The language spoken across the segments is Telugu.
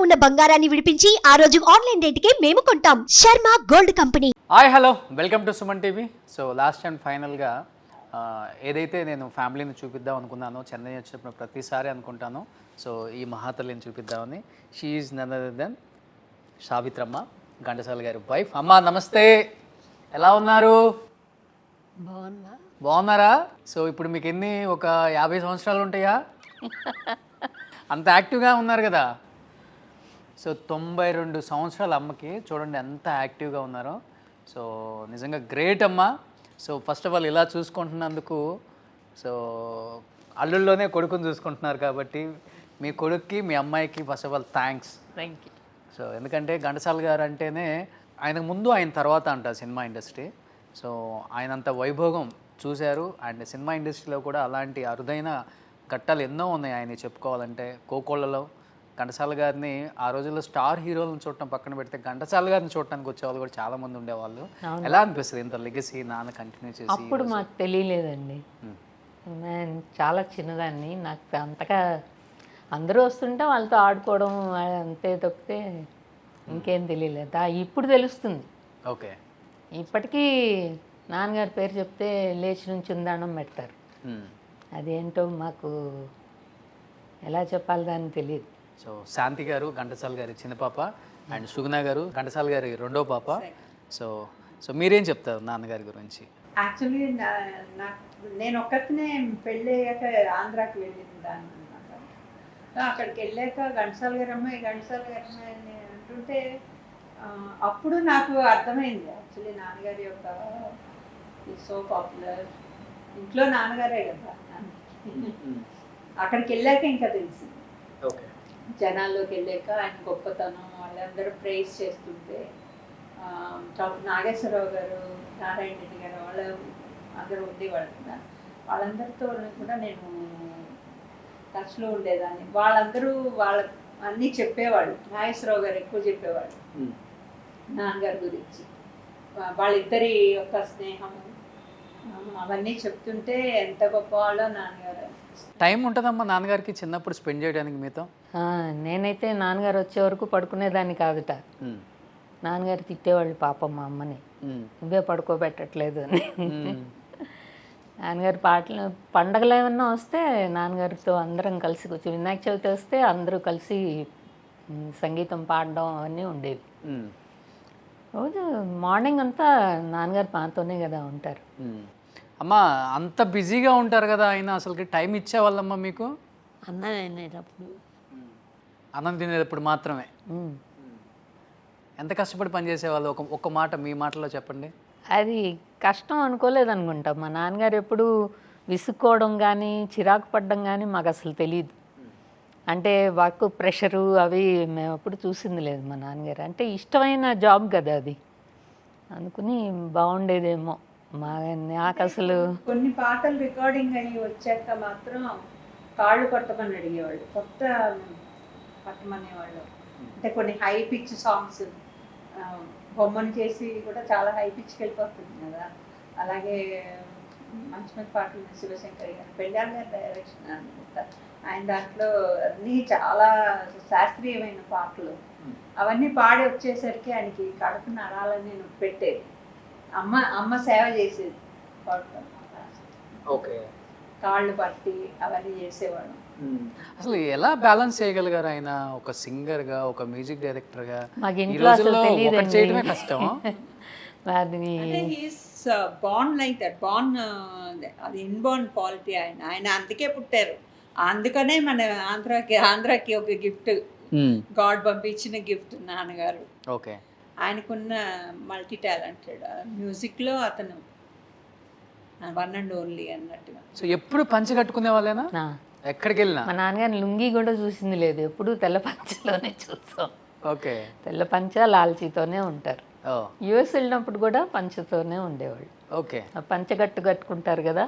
ఉన్న బంగారాన్ని విడిపించి ఆ రోజు ఆన్లైన్ రేటుకే మేము కొంటాం. Sharma gold company. Hi hello, welcome to Suman TV. So last and ఫైనల్గా ఏదైతే నేను ఫ్యామిలీని చూపిద్దాం అనుకున్నానో, చెన్నై వచ్చినప్పుడు ప్రతిసారి అనుకుంటాను, సో ఈ మహాతల్లిని చూపిద్దామని. She is none other than Savitramma, Ghantasala గారి వైఫ్. అమ్మ నమస్తే, ఎలా ఉన్నారు? బాగున్నారా? సో ఇప్పుడు మీకు ఎన్ని, ఒక 50 సంవత్సరాలు ఉంటాయా? అంత యాక్టివ్గా ఉన్నారు కదా. సో 92 సంవత్సరాల అమ్మకి చూడండి ఎంత యాక్టివ్గా ఉన్నారో. సో నిజంగా గ్రేట్ అమ్మ. సో ఫస్ట్ ఆఫ్ ఆల్ ఇలా చూసుకుంటున్నందుకు, సో అల్లుల్లోనే కొడుకుని చూసుకుంటున్నారు కాబట్టి మీ కొడుక్కి మీ అమ్మాయికి first of all thanks. Thank you. So ఎందుకంటే ఘంటసాల గారు అంటేనే ఆయనకు ముందు ఆయన తర్వాత అంటారు సినిమా ఇండస్ట్రీ. సో ఆయన అంత వైభోగం చూశారు. అండ్ సినిమా ఇండస్ట్రీలో కూడా అలాంటి అరుదైన ఘట్టాలు ఎన్నో ఉన్నాయి ఆయన చెప్పుకోవాలంటే. కోకోళ్ళలో ఘంటసాల గారిని ఆ రోజుల్లో స్టార్ హీరోలను చూడటం పక్కన పెడితే ఘంటసాల గారిని చూడటానికి వచ్చేవాళ్ళు కూడా చాలా మంది ఉండేవాళ్ళు. ఎలా అనిపిస్తుంది ఇంత లెగసీ నాన్న కంటిన్యూ చేసి? అప్పుడు మాకు తెలియలేదండి, నేను చాలా చిన్నదాన్ని. నాకు అంతగా అందరూ వస్తుంటే వాళ్ళతో ఆడుకోవడం అంతే తప్పితే ఇంకేం తెలియలేదు. ఇప్పుడు తెలుస్తుంది. ఓకే. ఇప్పటికీ నాన్నగారి పేరు చెప్తే లేచి నుంచి ఉందానం పెడతారు. అదేంటో మాకు ఎలా చెప్పాలి దాన్ని తెలియదు. సో శాంతి గారు ఘంటసాల గారి చిన్న పాప, అండ్ సుగుణ గారు ఘంటసాల గారి రెండో పాప. సో సో మీరేం చెప్తారు నాన్నగారి గురించి? యాక్చువల్లీ నేను ఒక్కరినే పెళ్ళి అయ్యాక ఆంధ్రాకి వెళ్ళింది దాన్ని అనమాట. అక్కడికి వెళ్ళాక ఘంటసాల గారి అమ్మాయి అని అంటుంటే అప్పుడు నాకు అర్థమైంది యాక్చువల్లీ నాన్నగారి యొక్క సో పాపులర్. ఇంట్లో నాన్నగారే కదా. అక్కడికి వెళ్ళాక ఇంకా తెలిసింది. ఓకే. జనాల్లోకి వెళ్ళాక ఆయన గొప్పతనం, వాళ్ళందరూ ప్రైజ్ చేస్తుంటే నాగేశ్వరరావు గారు, నారాయణ రెడ్డి గారు వాళ్ళు అందరూ ఉండేవాళ్ళు కదా. వాళ్ళందరితో కూడా నేను టచ్లో ఉండేదాన్ని. వాళ్ళందరూ వాళ్ళ అన్నీ చెప్పేవాళ్ళు. నాగేశ్వరరావు గారు ఎక్కువ చెప్పేవాళ్ళు నాన్నగారి గురించి. వాళ్ళిద్దరి యొక్క స్నేహము అవన్నీ చెప్తుంటే ఎంత గొప్ప వాళ్ళో నాన్నగారు. టైం ఉంటుందమ్మా నాన్నగారికి చిన్నప్పుడు స్పెండ్ చేయడానికి మీతో? నేనైతే నాన్నగారు వచ్చే వరకు పడుకునేదాన్ని కాదుట. నాన్నగారు తిట్టేవాళ్ళు పాపం మా అమ్మని, నువ్వే పడుకోబెట్టట్లేదు అని. నాన్నగారి పాటలు పండగలు ఏమన్నా వస్తే నాన్నగారితో అందరం కలిసి కూర్చొని, వినాయక చవితి వస్తే అందరూ కలిసి సంగీతం పాడడం అవన్నీ ఉండేవి. రోజు మార్నింగ్ అంతా నాన్నగారు మాతోనే కదా ఉంటారు. అమ్మా అంత బిజీగా ఉంటారు కదా, ఆయన అసలుకి టైం ఇచ్చేవాళ్ళమ్మా మీకు? అన్నం తినేటప్పుడు, అన్నం తినేటప్పుడు మాత్రమే. ఎంత కష్టపడి పనిచేసేవాళ్ళు? ఒక మాట మీ మాటలో చెప్పండి. అది కష్టం అనుకోలేదు అనుకుంటా. మా నాన్నగారు ఎప్పుడు విసుక్కోవడం కానీ చిరాకు పడడం కానీ మాకు అసలు తెలియదు. అంటే వర్క్ ప్రెషరు అవి మేము ఎప్పుడు చూసింది లేదు మా నాన్నగారు. అంటే ఇష్టమైన జాబ్ కదా అది, అనుకుని బాగుండేదేమో. నాకు అసలు కొన్ని పాటలు రికార్డింగ్ అయ్యి వచ్చాక మాత్రం కాళ్ళు కొట్టమని అడిగేవాళ్ళు, కొత్త పట్టమనేవాళ్ళు. అంటే కొన్ని హై పిచ్ సాంగ్స్ బొమ్మను చేసి కూడా చాలా హై పిచ్కి వెళ్ళిపోతుంది కదా. అలాగే మంచి మంచి పాటలు శివశంకర్ గారు, పెళ్ళాల గారి డైరెక్షన్ అనుకుంటా ఆయన, దాంట్లో అన్నీ చాలా శాస్త్రీయమైన పాటలు. అవన్నీ పాడి వచ్చేసరికి ఆయనకి కడుపు నరాలని నొప్పి పెట్టేది. అమ్మ సేవ చేసేది ఓకే, కాళ్ళు పట్టి అవన్నీ చేసేవాడు. అసలు ఎలా బ్యాలెన్స్ చేయగలిగారు ఆయన ఒక సింగర్ గా, ఒక మ్యూజిక్ డైరెక్టర్ గా? మాకు ఇంట్లో అసలు తెలియదు, చేయడమే కష్టం. బార్న్ లైక్ దట్, బార్న్ అది ఇన్బోర్న్ క్వాలిటీ. ఆయన అందుకే పుట్టారు. అందుకనే మన ఆంధ్రాకి ఒక గిఫ్ట్, గాడ్ పంపించిన గిఫ్ట్ నాన్నగారు. ఓకే. ఆయనకున్న మల్టీ టాలెంటెడ్ మ్యూజిక్లో అతను వన్ అండ్ ఓన్లీ అన్నట్టుగా. సో ఎప్పుడు పంచి కట్టుకునే వాళ్ళేనా? ఎక్కడికి వెళ్ళినా మా నాన్నగారిని లుంగి కూడా చూసింది లేదు, ఎప్పుడు తెల్ల పంచలోనే చూస్తాం. ఓకే. తెల్ల పంచ లాల్చీతోనే ఉంటారు. యుఎస్ వెళ్ళినప్పుడు కూడా పంచతోనే ఉండేవాళ్ళు. ఓకే. పంచగట్టు కట్టుకుంటారు కదా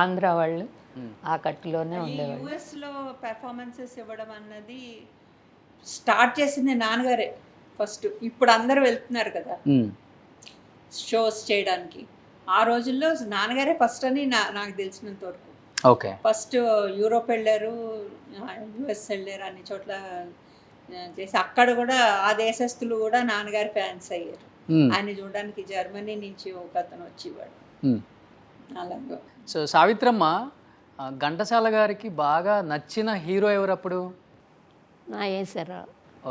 ఆంధ్ర వాళ్ళు, ఆ కట్టులోనే ఉండేవాళ్ళు. యుఎస్లో పెర్ఫార్మెన్సెస్ ఇవ్వడం అన్నది స్టార్ట్ చేసింది నాన్నగారే ఫస్ట్. ఇప్పుడు అందరూ వెళ్తున్నారు కదా షోస్ చేయడానికి. ఆ రోజుల్లో నాన్నగారే ఫస్ట్ అని నాకు తెలిసినంత వరకు. ఓకే. ఫస్ట్ యూరోప్ వెళ్ళారు, యుఎస్ వెళ్ళారు, అన్ని చోట్ల చేసి అక్కడ కూడా ఆ దేశస్తులు కూడా నాన్నగారి ఫ్యాన్స్ అయ్యారు. ఆయన చూడడానికి జర్మనీ నుంచి ఒక అతను వచ్చేవాడు. అలాగా. సో సావిత్రమ్మ, ఘంటసాల గారికి బాగా నచ్చిన హీరో ఎవరు అప్పుడు? నా వేసారా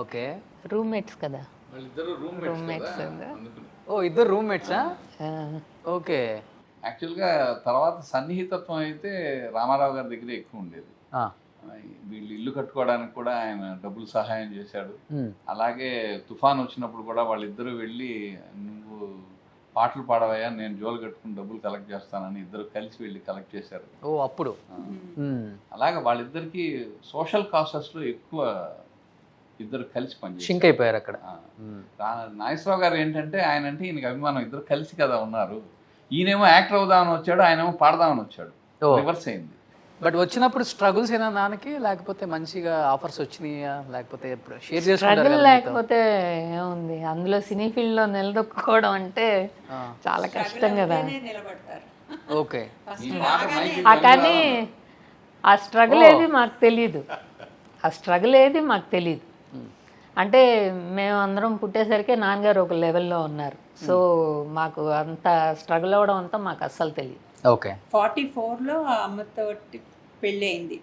ఓకే, రూమ్మేట్స్ కదా. వాళ్ళిద్దరు రూమ్మేట్స్ ఓ ఇద్దరు రూమ్మేట్సా? ఓకే. యాక్చువల్గా తర్వాత సన్నిహితత్వం అయితే రామారావు గారి దగ్గర ఎక్కువ ఉండేది. వీళ్ళు ఇల్లు కట్టుకోవడానికి కూడా ఆయన డబ్బులు సహాయం చేశాడు. అలాగే తుఫాన్ వచ్చినప్పుడు కూడా వాళ్ళిద్దరూ వెళ్ళి, నువ్వు పాటలు పాడవయ్యా, నేను జోలు కట్టుకుని డబ్బులు కలెక్ట్ చేస్తానని ఇద్దరు కలిసి వెళ్ళి కలెక్ట్ చేశారు. ఓ అప్పుడు అలాగే వాళ్ళిద్దరికి సోషల్ కాసెస్లో ఎక్కువ ఇద్దరు కలిసి పనిచేశారు. షింక్ అయిపోయారు అక్కడ. నాగేశ్వరరావు గారు ఏంటంటే ఆయన అంటే ఈయనకి అభిమానం, ఇద్దరు కలిసి కదా ఉన్నారు. ఈయనేమో యాక్టర్ అవుదామని వచ్చాడు, ఆయనేమో పాడదామని వచ్చాడు, రివర్స్ అయింది. బట్ వచ్చినప్పుడు స్ట్రగుల్స్ ఏనా నాన్నకి, లేకపోతే మంచిగా ఆఫర్స్ వచ్చినాయా, లేకపోతే షేర్ స్ట్రగుల్ చేసుకుంటారు? లేకపోతే ఏముంది, అందులో సినీ ఫీల్డ్లో నిలదొక్కుకోవడం అంటే చాలా కష్టం కదా. నిలబడతారు. ఓకే. కానీ ఆ స్ట్రగుల్ ఏది మాకు తెలియదు, ఆ స్ట్రగుల్ ఏది మాకు తెలియదు. అంటే మేము అందరం పుట్టేసరికి నాన్నగారు ఒక లెవెల్లో ఉన్నారు. సో మాకు అంత స్ట్రగుల్ అవ్వడం అంతా మాకు అస్సలు తెలియదు. ఓకే. 44లో అమ్మతోటి పెళ్ళి అయింది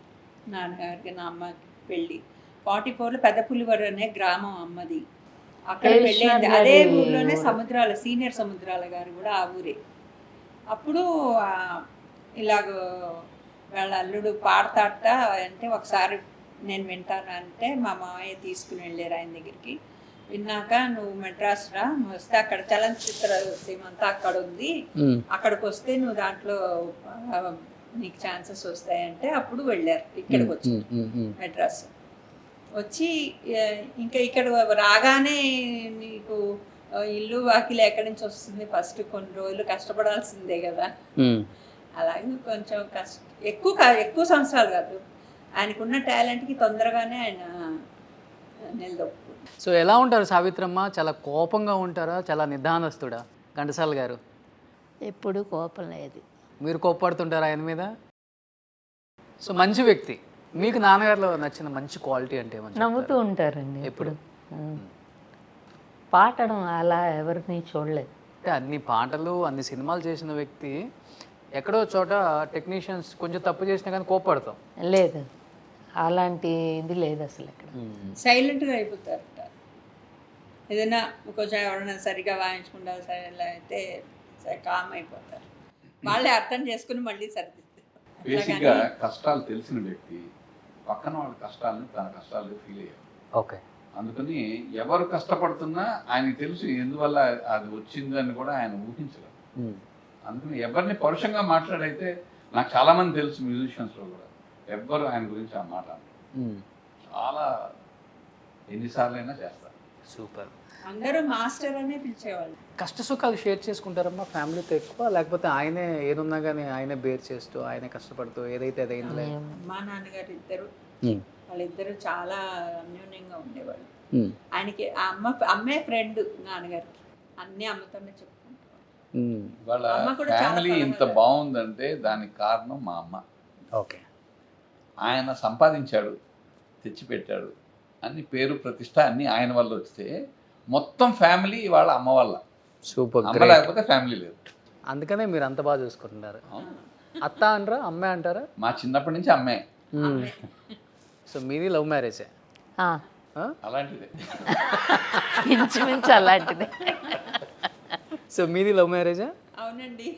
నాన్నగారికి, నా అమ్మకి పెళ్ళి 44లో పెద్ద పులివరు అనే గ్రామం అమ్మది. అక్కడ పెళ్ళి అయింది. అదే ఊర్లోనే సముద్రాల, సీనియర్ సముద్రాల గారు కూడా ఆ ఊరే. అప్పుడు ఇలాగ వాళ్ళ అల్లుడు పాడతాట అంటే ఒకసారి నేను వింటాను అంటే మా మామయ్య తీసుకుని వెళ్ళారు ఆయన దగ్గరికి. విన్నాక, నువ్వు మెడ్రాస్ రా, వస్తే అక్కడ చలనచిత్ర సీమంతా అక్కడ ఉంది, అక్కడికి వస్తే నువ్వు దాంట్లో నీకు ఛాన్సెస్ వస్తాయంటే అప్పుడు వెళ్ళారు. ఇక్కడికి వచ్చి మెడ్రాస్ వచ్చి ఇంకా ఇక్కడ రాగానే నీకు ఇల్లు వాకిలి ఎక్కడి నుంచి వస్తుంది, ఫస్ట్ కొన్ని రోజులు కష్టపడాల్సిందే కదా. అలాగే కొంచెం ఎక్కువ సంవత్సరాలు కాదు, ఆయనకున్న టాలెంట్కి తొందరగానే ఆయన నిలదొక్కు. సో ఎలా ఉంటారు సావిత్రమ్మ? చాలా కోపంగా ఉంటారా, చాలా నిదానస్తుడా ఘంటసాల గారు? ఎప్పుడు కోపం లేదు. మీరు కోప్పడుతుంటారా ఆయన మీద? సో మంచి వ్యక్తి. మీకు నాన్నగారిలో నచ్చిన మంచి క్వాలిటీ అంటే ఏమన్నా? నవ్వుతూ ఉంటారండి ఎప్పుడు. పాడడం అలా ఎవరిని చూడలేదు. అంటే అన్ని పాటలు, అన్ని సినిమాలు చేసిన వ్యక్తి ఎక్కడో చోట టెక్నీషియన్స్ కొంచెం తప్పు చేసినా కానీ కోప్పడతాం. లేదు, అలాంటి ఇది లేదు అసలు ఇక్కడ. సైలెంట్గా అయిపోతారట. ఏదైనా కొంచెం ఎవరైనా సరిగా వాయించకుండా సరే అయితే కామ్ అయిపోతారు. వాళ్ళే అర్థం చేసుకుని మళ్ళీ సరిదిద్దారు. బేసిక్గా కష్టాలు తెలిసిన వ్యక్తి పక్కన వాళ్ళ కష్టాలను తన కష్టాలు ఫీల్ అయ్యారు. ఓకే. అందుకని ఎవరు కష్టపడుతున్నా ఆయనకి తెలుసు ఎందువల్ల అది వచ్చిందని కూడా ఆయన ఊహించలేదు. అందుకని ఎవరిని పరుషంగా మాట్లాడైతే, నాకు చాలా మంది తెలుసు మ్యూజిషియన్స్లో కూడా, ఎవ్వరు ఆయన గురించి ఆ మాట చాలా ఎన్నిసార్లు అయినా చేస్తారు. సూపర్. అందరూ మాస్టర్ అనే పిలిచేవాళ్ళు. కష్ట సుఖాలు షేర్ చేసుకుంటారమ్మా ఫ్యామిలీతో ఎక్కువ, లేకపోతే ఆయనే ఏదున్నా కానీ ఆయనే బేర్ చేస్తూ ఆయనే కష్టపడుతూ ఏదైతే అదైందిలే? మా నాన్నగారు ఇద్దరు, వాళ్ళిద్దరు చాలా అన్యోన్యంగా ఉండేవాళ్ళు. ఆయనకి అమ్మే ఫ్రెండ్ నాన్నగారికి, అన్నీ అమ్మతోనే చెప్పుకుంటారు. వాళ్ళ ఫ్యామిలీ ఇంత బాగుందంటే దానికి కారణం మా అమ్మ. ఓకే. ఆయన సంపాదించాడు, తెచ్చిపెట్టాడు, అన్ని పేరు ప్రతిష్ట అన్నీ ఆయన వల్ల వస్తే మొత్తం ఫ్యామిలీ వాళ్ళ అమ్మ వల్ల. సూపర్. అమ్మ లేకపోతే ఫ్యామిలీ లేదు. అందుకనే మీరు అంత బాగా చూసుకుంటున్నారు. అత్త అంటారా, అమ్మే అంటారా? మా చిన్నప్పటి నుంచి అమ్మే. సో మీది లవ్ మ్యారేజే? అలాంటిదే, ఇంచుమించు అలాంటిదే. సో మీది లవ్ మ్యారేజా? అవునండి.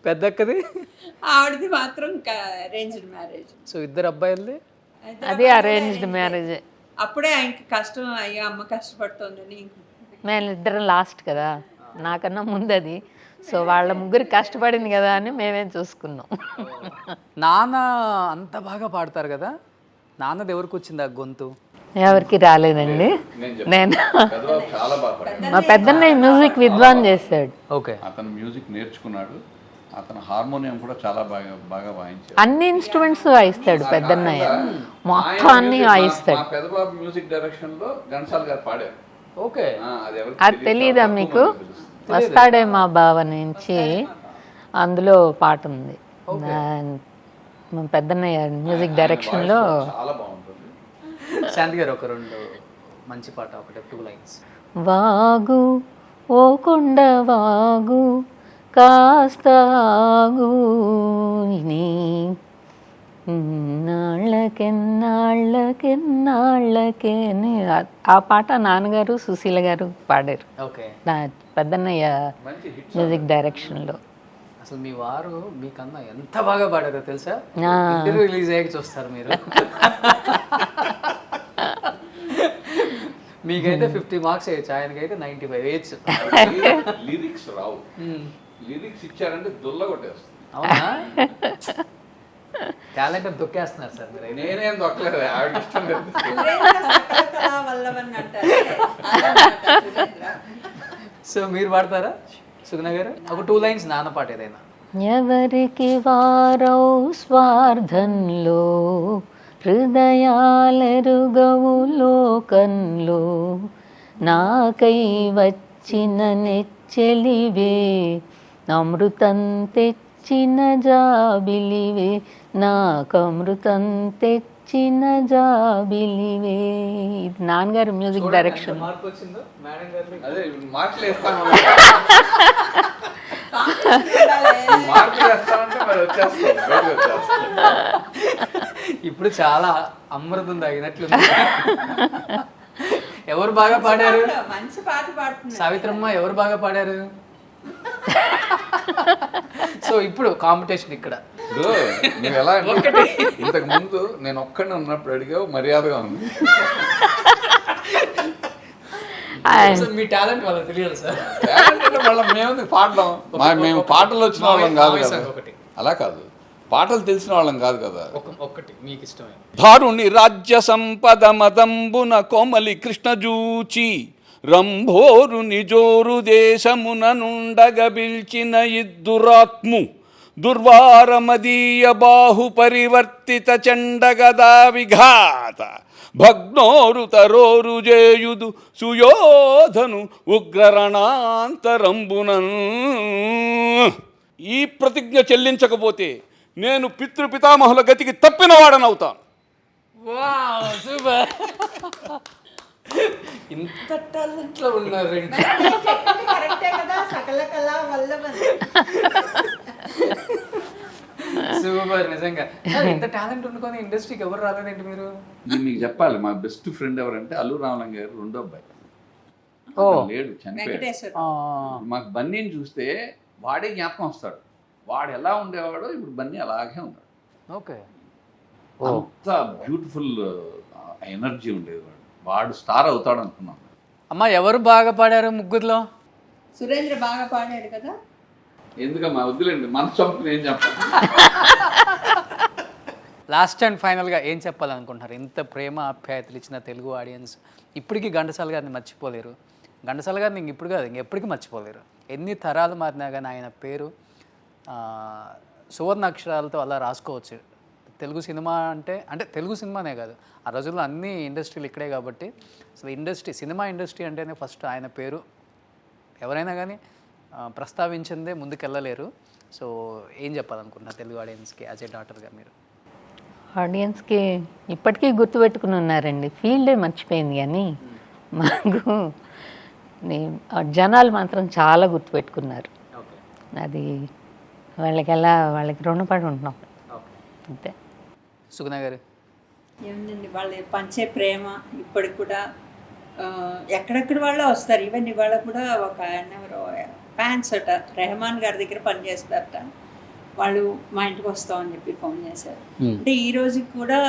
పెద్దక్కది? ఆవిడది మాత్రం అరేంజ్డ్ మ్యారేజ్. సో ఇద్దరు అబ్బాయిలది? అది అరేంజ్డ్ మ్యారేజే. అప్పుడే ఆయనకి కష్టం, అయ్యో అమ్మ కష్టపడుతోందని. మేము ఇద్దరం లాస్ట్ కదా, నాకన్నా ముందు అది. సో వాళ్ళ ముగ్గురు కష్టపడింది కదా అని మేమేం చూసుకున్నాం. నాన్న అంత బాగా పాడతారు కదా, నాన్నది ఎవరికి వచ్చింది ఆ గొంతు? ఎవరికి రాలేదండి. నేను చాలా బాగా మా పెద్దన్నయ్య మ్యూజిక్ విద్వాన్ చేశాడు. ఓకే. అతను మ్యూజిక్ నేర్చుకున్నాడు, అతను హార్మోనియం కూడా చాలా బాగా వాయించాడు. అన్ని ఇన్స్ట్రుమెంట్స్ వాయిస్తాడు పెద్దన్నయ్య, మొత్తం అన్ని వాయిస్తాడు. మా పెద్దబాబు మ్యూజిక్ డైరెక్షన్ లో ఘంటసాల గారు పాడారు. ఓకే. అది తెలీదా మీకు? వస్తాడే మా బావ నుంచి అందులో పాట ఉంది. మా పెద్దన్నయ్య మ్యూజిక్ డైరెక్షన్ లో చాలా బాగుంటుంది. శాంతి గారు ఒక 2 మంచి పాట, ఒకటి 2 lines. వాగు ఓ కొండ వాగు కాస్త ఆగు నీ నాళ్ళకెన్నాళ్ళకే ఆ పాట నాన్నగారు సుశీల గారు పాడారు ఓకే. నా పెద్దన్నయ్య మ్యూజిక్ డైరెక్షన్లో. అసలు మీ వారు మీకన్నా ఎంత బాగా పాడారో తెలుసా? ఆ. ఇంటర్వ్యూ రిలీజ్ అయ్యాక చూస్తారు మీరు. మీకైతే 50 మార్క్స్ వేయచ్చు, ఆయనకైతే 95 వేయచ్చు. లిరిక్స్ రావు, లిరిక్స్ ఇచ్చారంటే దుల్ల కొట్టేస్తుంది. అవునా? టాలెంట్ దొక్కేస్తున్నారు సార్ మీరు. నేనేం దొక్కలేదు, ఆవిడ ఇష్టం లేదు. సురేంద్ర సకల కళా వల్లభన్ అంటారే, అదన్నమాట సురేంద్ర. సో మీరు పాడతారా సుగుణ గారు? ఒక 2 lines నాన్న పాట ఏదైనా. ఎవరికి వారౌ స్వార్థంలో హృదయాలెరుగవు లోకంలో నాకై వచ్చిన నెచ్చెలివే అమృతం తెచ్చిన జాబిలివే నాకమృతం తెచ్చిన జాబిలివే. ఇది నాన్నగారు మ్యూజిక్ డైరెక్షన్. మార్పు వచ్చిందో మేడం గారు? అదే మార్కులు వేస్తాను, మార్కులు వేస్తానంటే మరి వచ్చేస్తాను. ఇప్పుడు చాలా అమృతం తగినట్లు. ఎవరు బాగా పాడారు? మంచి పాట పాడుతున్నారు సావిత్రమ్మ ఎవరు బాగా పాడారు? సో ఇప్పుడు కాంపిటీషన్ ఇక్కడ. ఇప్పుడు నువ్వు ఎలా అంటే ఇంతకు ముందు నేను ఒక్కడిని ఉన్నప్పుడు అడిగావు, మర్యాదగా ఉంది. సో మీ టాలెంట్ వాళ్ళకి తెలియాలి సార్. టాలెంట్ అంటే మళ్ళీ మేము పాడడం, మేము పాటలు వచ్చిన వాళ్ళం కాదు కదా. ఒకటి అలా కాదు, పాటలు తెలిసిన వాళ్ళం కాదు కదా. ఒక్కటి మీకు ఇష్టమే. ధారుణి రాజ్య సంపద మదంబున కోమలి కృష్ణ జూచి రంభోరు నిజోరు దేశమున నుండగ బిల్చిన ఇద్దురాత్ము దుర్వారమదీయ బాహు పరివర్తిత చండగదా విఘాత భగ్నోరు తరోరు జేయుదు సుయోధను ఉగ్రరణాంతరంబునన్. ఈ ప్రతిజ్ఞ చెల్లించకపోతే నేను పితృపితామహుల గతికి తప్పినవాడనవుతాను. Wow super. ఇంత టాలెంట్ లో ఉన్నారు. కరెక్టే కదా, సకల కళా వల్లభన్. సూపర్. నిజంగా ఇంత టాలెంట్ ఉండుకొని ఇండస్ట్రీకి ఎవరు రాలేదండి మీరు? నేను మీకు చెప్పాలి, మా బెస్ట్ ఫ్రెండ్ ఎవరంటే అల్లు రామలింగ గారు రెండో అబ్బాయి. లేడు, చనిపోయాడు. వెంకటేశ్వర మాకు బన్నీని చూస్తే వాడే జ్ఞాపకం వస్తాడు. వాడు ఎలా ఉండేవాడో ఇప్పుడు బన్నీ అలాగే ఉన్నాడు. ఓకే. అంత బ్యూటిఫుల్ ఎనర్జీ ఉండేది. వాడు స్టార్ అవుతాడు అనుకున్నాం. అమ్మ ఎవరు బాగా పాడారు ముగ్గురులో? సురేంద్ర బాగా పాడాడు కదా. ఎందుకమ్మా వద్దులేండి, మన చంపుని ఏం చెప్పాలి. లాస్ట్ అండ్ ఫైనల్గా ఏం చెప్పాలనుకుంటున్నారు? ఇంత ప్రేమ ఆప్యాయతలు ఇచ్చిన తెలుగు ఆడియన్స్ ఇప్పటికీ ఘంటసాల గారిని మర్చిపోలేరు. ఘంటసాల గారిని ఇప్పుడు కాదు, ఇంకెప్పటికీ మర్చిపోలేరు. ఎన్ని తరాలు మారినా కానీ ఆయన పేరు సువర్ణ అక్షరాలతో అలా రాసుకోవచ్చు. తెలుగు సినిమా అంటే తెలుగు సినిమానే కాదు, ఆ రోజుల్లో అన్ని ఇండస్ట్రీలు ఇక్కడే కాబట్టి అసలు సినిమా ఇండస్ట్రీ అంటేనే ఫస్ట్ ఆయన పేరు ఎవరైనా కానీ ప్రస్తావించిందే ముందుకెళ్ళలేరు. సో ఏం చెప్పాలనుకుంటున్నారు తెలుగు ఆడియన్స్కి యాజ్ ఏ డాటర్గా మీరు? ఆడియన్స్కి ఇప్పటికీ గుర్తుపెట్టుకుని ఉన్నారండి. ఫీల్డే మర్చిపోయింది కానీ మాకు జనాలు మాత్రం చాలా గుర్తుపెట్టుకున్నారు. అది వాళ్ళకి రుణపడి ఉంటున్నాం అంతే. సుగుణ గారు? ఏముందండి, వాళ్ళు పంచే ప్రేమ ఇప్పటికి కూడా ఎక్కడెక్కడ వాళ్ళు వస్తారు. ఈవెన్ ఇవాళ కూడా ఒక ఎవరో ఫ్యాన్స్ అట రెహమాన్ గారి దగ్గర పనిచేస్తారట, వాళ్ళు మా ఇంటికి వస్తామని చెప్పి ఫోన్ చేశారు. అంటే ఈ రోజుకి కూడా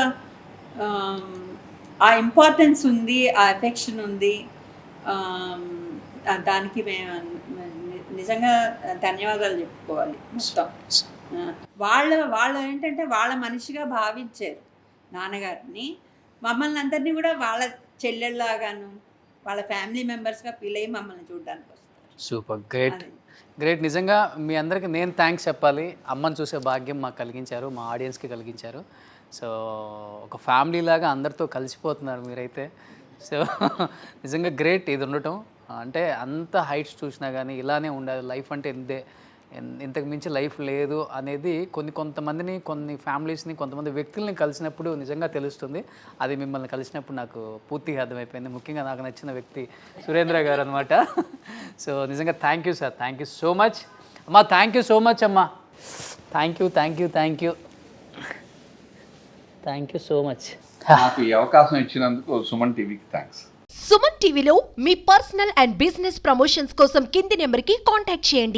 ఆ ఇంపార్టెన్స్ ఉంది, ఆ ఎఫెక్షన్ ఉంది. దానికి మేము నిజంగా ధన్యవాదాలు చెప్పుకోవాలి. మొత్తం వాళ్ళు ఏంటంటే వాళ్ళ మనిషిగా భావించారు నాన్నగారిని. మమ్మల్ని అందరినీ కూడా వాళ్ళ చెల్లెళ్ళలాగాను వాళ్ళ ఫ్యామిలీ మెంబర్స్గా ఫీల్ అయ్యి మమ్మల్ని చూడడానికి వస్తారు. Super, great. నిజంగా మీ అందరికీ నేను థ్యాంక్స్ చెప్పాలి. అమ్మని చూసే భాగ్యం మాకు కలిగించారు, మా ఆడియన్స్కి కలిగించారు. సో ఒక ఫ్యామిలీ లాగా అందరితో కలిసిపోతున్నారు మీరైతే. సో నిజంగా గ్రేట్ ఇది ఉండటం. అంటే అంత హైట్స్ చూసినా కానీ ఇలానే ఉండాలి లైఫ్ అంటే ఇంతే. ఇంతకు మించి లైఫ్ లేదు అనేది కొంతమందిని, కొన్ని ఫ్యామిలీస్ని, కొంతమంది వ్యక్తుల్ని కలిసినప్పుడు నిజంగా తెలుస్తుంది. అది మిమ్మల్ని కలిసినప్పుడు నాకు పూర్తిగా అర్థమైపోయింది. ముఖ్యంగా నాకు నచ్చిన వ్యక్తి సురేంద్ర గారు అనమాట. సో నిజంగా thank you sir, thank you so much అమ్మా. థ్యాంక్ యూ సో మచ్ అమ్మా. Thank you so much. నాకు ఈ అవకాశం ఇచ్చినందుకు సుమన్ టీవీకి థ్యాంక్స్. సుమన్ టీవీలో మీ పర్సనల్ అండ్ బిజినెస్ ప్రమోషన్స్ కోసం కింది నెంబర్కి కాంటాక్ట్ చేయండి.